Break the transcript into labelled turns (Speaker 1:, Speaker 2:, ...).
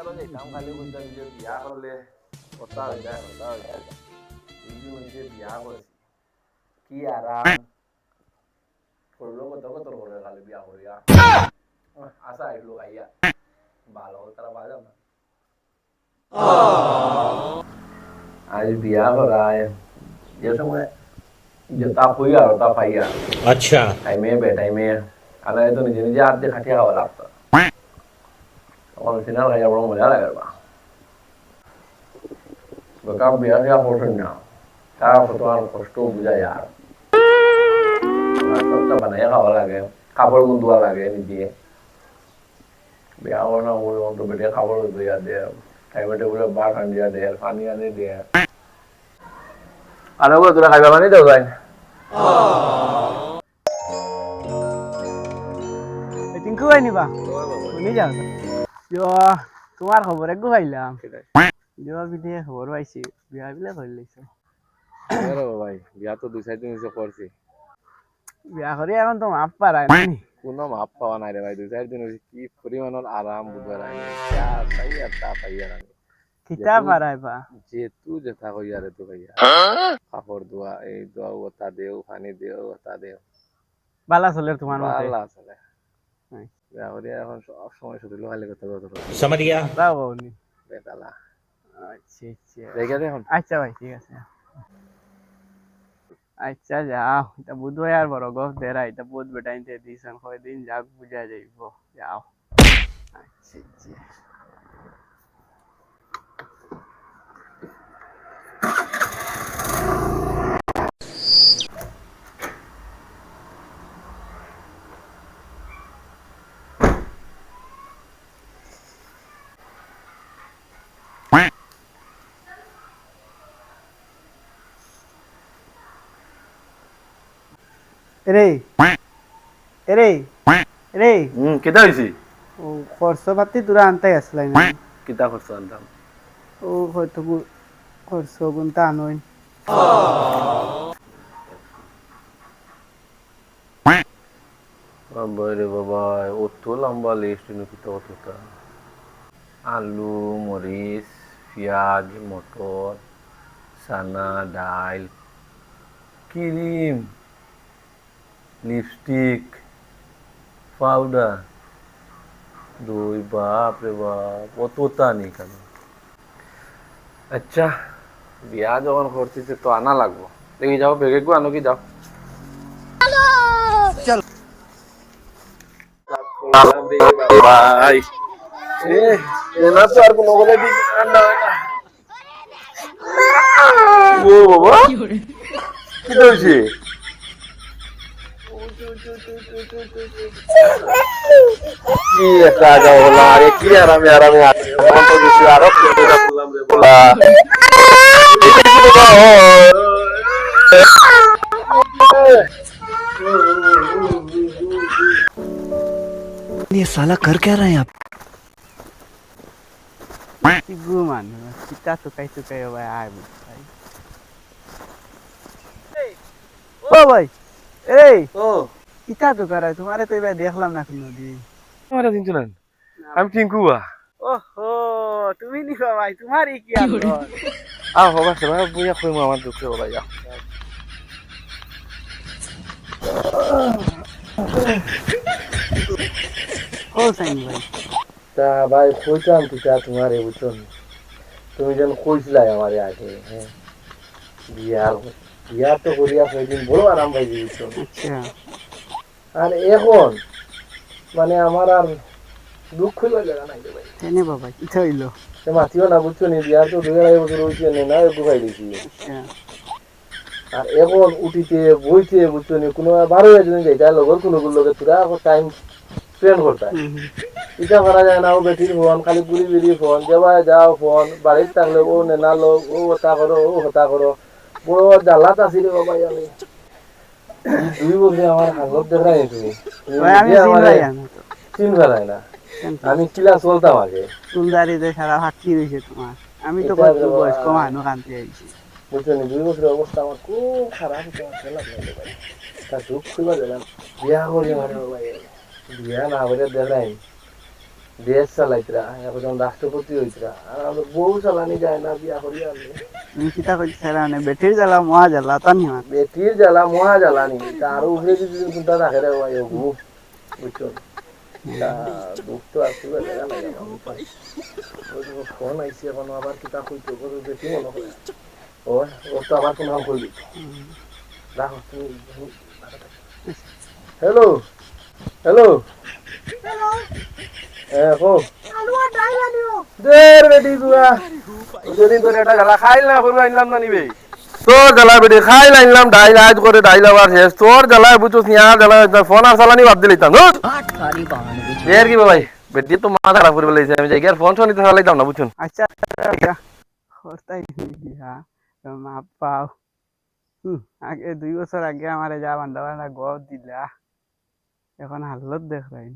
Speaker 1: তারও যেতাম খালি বুঝতাম যে বিয়া করলে কথা হয়ে যায় কথা হয়ে যায় এই মধ্যে বিয়া করছি কি আরাম করলো কত কত করে খালি বিয়া করিয়া আশা এগুলো খাইয়া ভালো তারা বাজা না আজ বিয়া করায় যে সময় যেটা হই আর ওটা পাই আর
Speaker 2: अच्छा
Speaker 1: টাইমে বে টাইমে আর তো নিজে নিজে আর দিয়ে খাটিয়া খাওয়া লাগতো তখন সিনার খাইয়া বড় মজা লাগে বা বেকার বিয়া দিয়া করছেন না তারা কত আর কষ্ট বুঝায় আর সবটা বানাইয়া খাওয়া লাগে কাপড় গুন্ধুয়া লাগে নিজে বিয়া করা বলে অন্ত বেটে কাপড় ধুইয়া দেয় টাইমে টেবুলে ভাত আনিয়া দেয় পানি আনি দেয় আর ওগুলো তোরা খাইবা পানি দেও যায়
Speaker 3: টিঙ্কু ভাই নিবা শুনি যাও তোমার খবর একটু পাইলাম জবা পিঠে খবর পাইছি বিয়া বিলাক হয়ে লাইছো
Speaker 1: ভাই বিয়া তো 2-4 দিন হয়েছে করছি
Speaker 3: বিয়া করে এখন তো মাপ পারায় না
Speaker 1: কোনো মাপ পাওয়া নাই রে ভাই 2-4 দিন হয়েছে কি পরিমাণের আরাম বুঝবার আইনি পাই আর তা পাই আর আমি
Speaker 3: খিতা পারায় পা
Speaker 1: যেহেতু যেথা কইয়া রে তো ভাইয়া কাপড় ধোয়া এই ধোয়া ওটা দেও পানি দেও ওটা দেও
Speaker 3: বালা চলে তোমার মতে
Speaker 1: ভালো আসলে বিয়া করে এখন সব সময় শুধু লোহালে কথা কথা
Speaker 2: समझ गया
Speaker 3: যাও বউনি
Speaker 1: বেতালা
Speaker 3: আচ্ছা আচ্ছা
Speaker 1: দেখে দেখুন
Speaker 3: আচ্ছা ভাই ঠিক আছে আচ্ছা যাও এটা বুধবার আর বড় গপ দেরা এটা বুধ বেটাইতে দিছেন কয়দিন যাক বুঝা যাইব যাও আচ্ছা আচ্ছা রে রে রে
Speaker 1: কেটা হয়েছি
Speaker 3: ও খরচ পাতি তোরা আনতে আসলাই না
Speaker 1: কিতা করছো আনতাম
Speaker 3: ও হয়তো খরচ গুনতা আনইন
Speaker 1: বাবারে বাবা অত লম্বা লিস্ট কিতা কতটা আলু মরিচ পেঁয়াজ মটর চানা ডাল ক্রিম লিপস্টিক পাউডার দই বাপ রে বাপ অতটা নেই কেন আচ্ছা বিয়া যখন করতেছে তো আনা লাগবো দেখি যাও বেগে গো আনো কি যাও ভাই এনা তো আর কোনো বলে দিই ঠান্ডা হয় না ও বাবা কি হয়েছে কি একটা আজা হলো আরে কি আরামে আরামে আরো বললাম রে বলা
Speaker 4: ये साला कर क्या रहे हैं आप
Speaker 3: গুমান কিতা চুকাই চুকাই ভাই আয় ভাই ও ভাই এই
Speaker 1: ও
Speaker 3: কিতা তো করাই তোমারে তো এবার দেখলাম না কোনদিন
Speaker 1: তোমার চিনছো না আমি টিঙ্কুয়া
Speaker 3: ওহো তুমি নিবা ভাই তোমারই কি আলো
Speaker 1: আ হবা সবাই বুঝা কইম আমার দুঃখে হবা যা
Speaker 3: ও সাইন ভাই
Speaker 1: তা ভাই কইতাম কিতা তোমারে বুঝছো তুমি যেন কইছিলাই আমারে আগে হ্যাঁ বিয়া বিয়া তো করিয়া কয়দিন বড় আরাম পাই বুঝছো
Speaker 3: আচ্ছা
Speaker 1: আর এখন মানে আমার আর দুঃখ লাগে না নাই ভাই
Speaker 3: এনে বাবা কিতা হইলো
Speaker 1: সে মাতিও না বুঝছো নি বিয়ার তো 2.5 বছর হইছে না একটু খাই দিছি
Speaker 3: আচ্ছা
Speaker 1: আর এখন উঠিতে বইতে বুঝছো নি কোনো 12 জন যাইতা লগর কোনো লগে তোরা টাইম স্পেন্ড করতা এটা করা যায় না ও বেটির ফোন খালি পুরি বেরিয়ে ফোন যাবা যাও ফোন বাড়িতে থাকলে ও নেনা লোক ও হতা করো ও হতা করো বড় জ্বালাত আছি রে বাবা আমি 2 বছর আমার হালত দেখাই তুমি
Speaker 3: ভাই আমি চিনলাই না তো
Speaker 1: চিন ফেলাই না আমি কিলা চলতাম আগে
Speaker 3: চুলদারিতে সারা ফাঁকি রয়েছে তোমার আমি তো কত বয়স কমানো কানতে আইছি
Speaker 1: বুঝছো নি 2 বছরের অবস্থা আমার খুব খারাপ হচ্ছে আমার খেলা লাগে ভাই তা দুঃখ খুঁজে দিলাম বিয়া করি আমার ভাই বিয়া না হলে দেখাই দেশ চালাইতরা এখন রাষ্ট্রপতি হইতরা আর আমরা বউ চালানি যায় না বিয়া করি আনলে
Speaker 3: তুমি কিতা কইতে মানে বেটির জ্বালা মহা জ্বালা তা নি আমার
Speaker 1: বেটির জ্বালা মহা জ্বালানি তার উপরে যদি কোনটা রাখে রে ভাই ওগু বুঝছো তা দুঃখ তো আসবে দেখা লাগে আমার ফোন আইসি এখন আবার কিতা কইতে করে বেটি মনে করে ও ও তো আবার কোনো কইলি রাখো তুমি হ্যালো হ্যালো হ্যাঁ কো দের বেটি তুয়া যদি তোর একটা জ্বালা খাইল না করবো আনলাম না নিবে তোর জ্বালা বেটি খাইল আনলাম ডাইল আজ করে ডাইল আবার শেষ তোর জ্বালায় বুঝছিস নিয়া জ্বালা ফোন আর চালানি বাদ দিলাম এর কি ভাই বেটি তো মাথা খারাপ করে বলেছে আমি যাই আর ফোন শোন নিতে চালাইতাম না বুঝছুন
Speaker 3: আচ্ছা করতাই দিয়া মা পাও আগে 2 বছর আগে আমার যা বান্ধা বান্ধা গপ দিলা এখন হালত দেখ রাইন